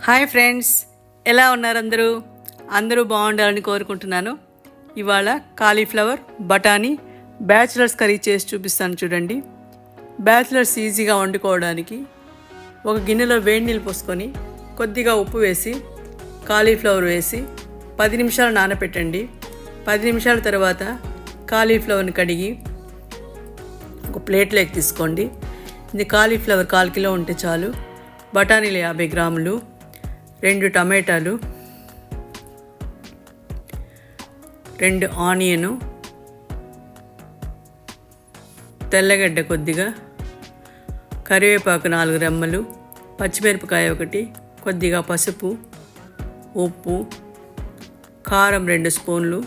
Hi friends, ఎలా ఉన్నారు అందరూ? అందరూ బాగుండాలని కోరుకుంటున్నాను. ఇవాళ కాలీఫ్లవర్ బఠానీ బ్యాచిలర్స్ కర్రీ చేసి చూపిస్తాను చూడండి. బ్యాచిలర్స్ ఈజీగా వండుకోవడానికి ఒక గిన్నెలో వేడి నీళ్ళు పోసుకొని కొద్దిగా ఉప్పు వేసి కాలీఫ్లవర్ వేసి 10 నిమిషాలు నానబెట్టండి. 10 నిమిషాల తర్వాత కాలీఫ్లవర్ని కడిగి ఒక ప్లేట్లోకి తీసుకోండి. ఇది కాలీఫ్లవర్ 1/4 కిలో ఉంటే చాలు. బఠానీలు 50 గ్రాములు, 2 టమాటాలు, 2 ఆనియను, తెల్లగడ్డ కొద్దిగా, కరివేపాకు 4 రెమ్మలు, పచ్చిమిరపకాయ 1, కొద్దిగా పసుపు, ఉప్పు, కారం 2 స్పూన్లు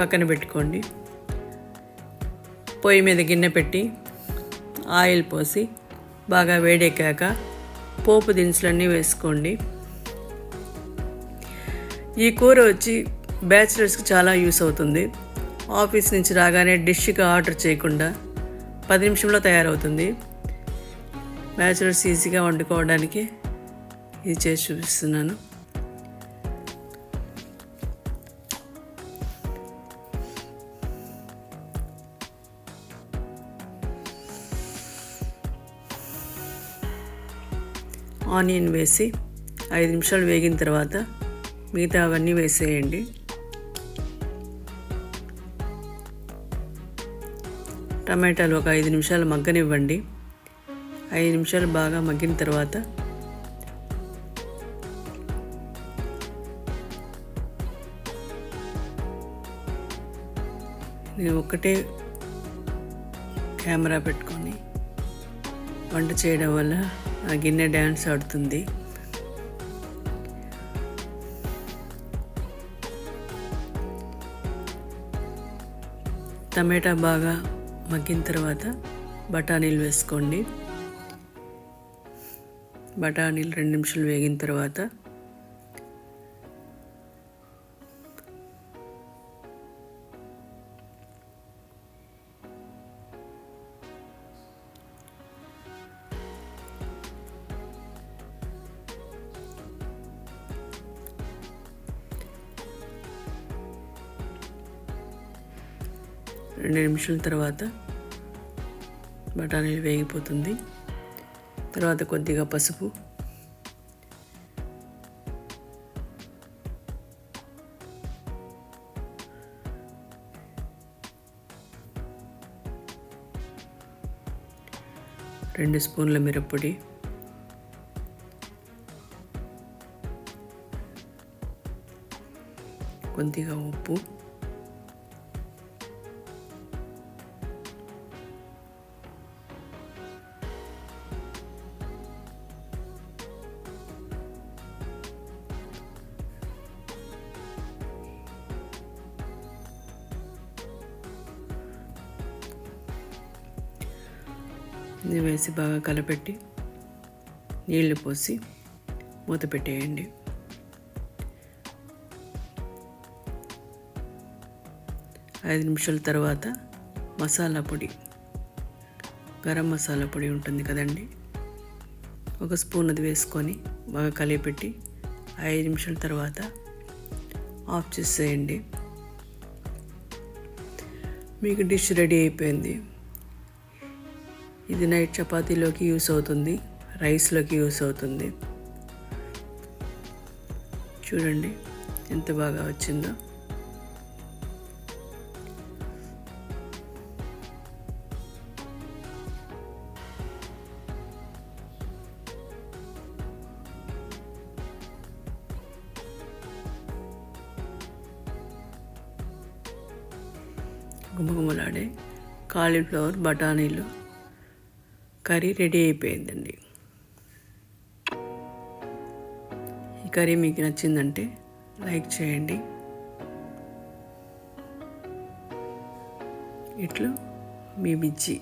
పక్కన పెట్టుకోండి. పొయ్యి మీద గిన్నె పెట్టి ఆయిల్ పోసి బాగా వేడెక్కాక పోపు దినుసులన్నీ వేసుకోండి. ఈ కూర వచ్చి బ్యాచిలర్స్కి చాలా యూస్ అవుతుంది. ఆఫీస్ నుంచి రాగానే డిష్గా ఆర్డర్ చేయకుండా 10 నిమిషంలో తయారవుతుంది. బ్యాచిలర్స్ ఈజీగా వండుకోవడానికి ఇది చేసి చూపిస్తున్నాను. ఆనియన్ వేసి 5 నిమిషాలు వేగిన తర్వాత మిగతా అవన్నీ వేసేయండి. టమాటాలు ఒక 5 నిమిషాలు మగ్గనివ్వండి. 5 నిమిషాలు బాగా మగ్గిన తర్వాత నేను ఒక్కటే కెమెరా పెట్టుకొని వంట చేయడం వల్ల ఆ గిన్నె డ్యాన్స్ ఆడుతుంది. టమాటా బాగా మగ్గిన తర్వాత బఠానీలు వేసుకోండి. బఠానీలు 2 నిమిషాలు వేగిన తర్వాత రెండు నిమిషాల తర్వాత బఠానీలు వేగిపోతుంది. తర్వాత కొద్దిగా పసుపు, రెండు స్పూన్ల మిరప్పొడి, కొద్దిగా ఉప్పు, ఇది వేసి బాగా కలపెట్టి నీళ్లు పోసి మూత పెట్టేయండి. ఐదు నిమిషాల తర్వాత మసాలా పొడి, గరం మసాలా పొడి ఉంటుంది కదండి, 1 స్పూన్ అది వేసుకొని బాగా కలిపెట్టి 5 నిమిషాల తర్వాత ఆఫ్ చేసేయండి. మీకు డిష్ రెడీ అయిపోయింది. ఇది నైట్ చపాతీలోకి యూస్ అవుతుంది, రైస్లోకి యూస్ అవుతుంది. చూడండి ఎంత బాగా వచ్చిందో. గుమగుమలాడే కాలీఫ్లవర్ బఠానీలు కర్రీ రెడీ అయిపోయిందండి. ఈ కర్రీ మీకు నచ్చిందంటే లైక్ చేయండి. ఇట్లు మీ బిజ్జి.